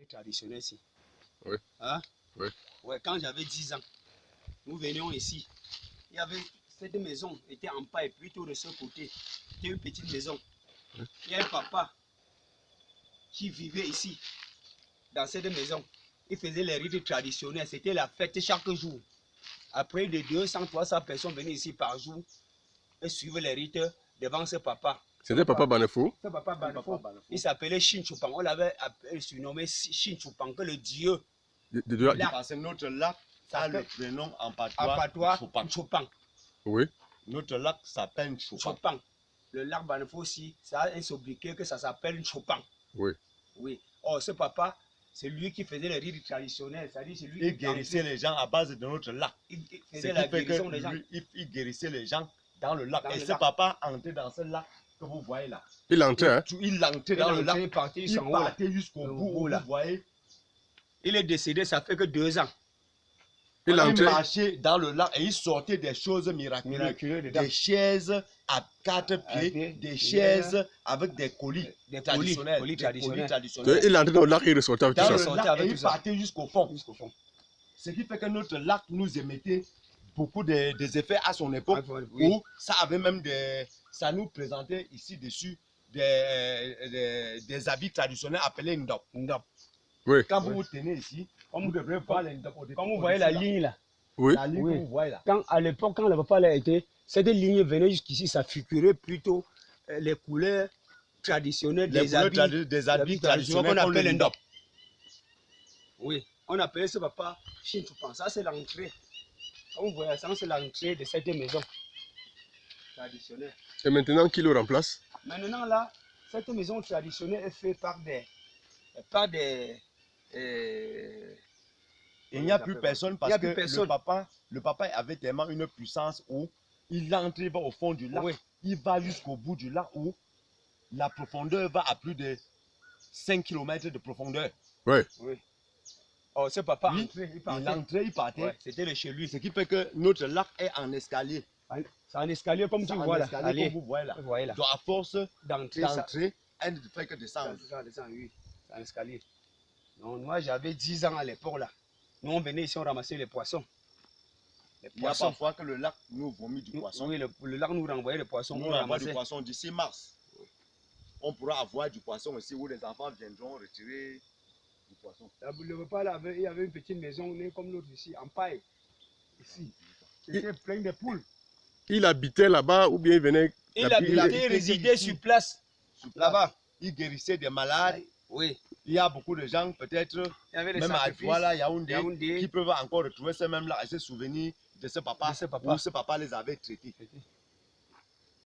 traditionnel ici. Oui. Hein? Oui. Ouais, quand j'avais 10 ans, nous venions ici. Il y avait cette maison était en paille plutôt de ce côté. C'était une petite maison. Il y a un papa qui vivait ici, dans cette maison. Il faisait les rites traditionnels. C'était la fête chaque jour. Après, de 200-300 personnes venaient ici par jour et suivaient les rites devant ce papa. C'était Papa Banefo. Ce papa Banefo, il s'appelait Shinchupan. On l'avait surnommé Shinchupan, que le dieu. Parce que notre lac a le prénom en patois Chupan. Oui. Notre lac s'appelle Chupan. Le lac Banefo aussi, ça a un sobriquet que ça s'appelle Chupan. Oui. Oui. Oh, ce papa, c'est lui qui faisait les rites traditionnels. C'est-à-dire, c'est lui qui guérissait les gens à base de notre lac. Il faisait la guérison des gens. Il guérissait les gens dans le lac. Et ce papa entrait dans ce lac que vous voyez là. Il entrait, hein? Il entrait dans le lac. Il partait jusqu'au bout, là. Vous voyez. Il est décédé, ça fait que 2 ans. Il marchait dans le lac et il sortait des choses miraculeuses. Des chaises à 4 pieds, des chaises avec des colis traditionnels. Il entrait dans le lac et il ressortait avec tout ça. Et il partait jusqu'au fond. Ce qui fait que notre lac nous émettait beaucoup des effets à son époque, où ça avait même ça nous présentait ici dessus des habits traditionnels appelés ndop. Oui. Quand vous vous tenez ici, vous devrez voir les ndop. Quand vous voyez la ligne là, la ligne que vous voyez là. À l'époque, quand le papa a été, cette ligne venait jusqu'ici, ça figurait plutôt les couleurs traditionnelles des habits traditionnels qu'on appelle ndop. Oui, on appelait ce papa Shinchupan. Ça, c'est l'entrée. Vous voyez, ça, c'est l'entrée de cette maison traditionnelle. Et maintenant, qui le remplace? Maintenant, là, cette maison traditionnelle est faite par des il n'y a plus personne parce que le papa avait tellement une puissance où il entrait au fond du lac. Oui. Il va jusqu'au bout du lac où la profondeur va à plus de 5 km de profondeur. Oui. Oui. Oh, ce papa entrait, il partait. Ouais, c'était chez lui. Ce qui fait que notre lac est en escalier. C'est un escalier comme tu vois là. Comme vous voyez là. Donc à force d'entrer, elle ne fait que descendre. Oui, c'est un escalier. Donc moi j'avais 10 ans à l'époque là. Nous on venait ici, on ramassait les poissons. Il y a parfois que le lac nous vomit du poisson. Oui, le lac nous renvoyait les poissons. Nous renvoyons du poisson d'ici mars. On pourra avoir du poisson aussi où les enfants viendront retirer du poisson. Le papa là, il y avait une petite maison comme l'autre ici, en paille. Ici. C'était plein de poules. Il habitait là-bas ou bien il venait? Il résidait sur place. Là-bas. Il guérissait des malades. Oui. Il y a beaucoup de gens, peut-être, même à Douala, Yaoundé, qui peuvent encore retrouver ce même là et se souvenir de ce papa, où ce papa les avait traités.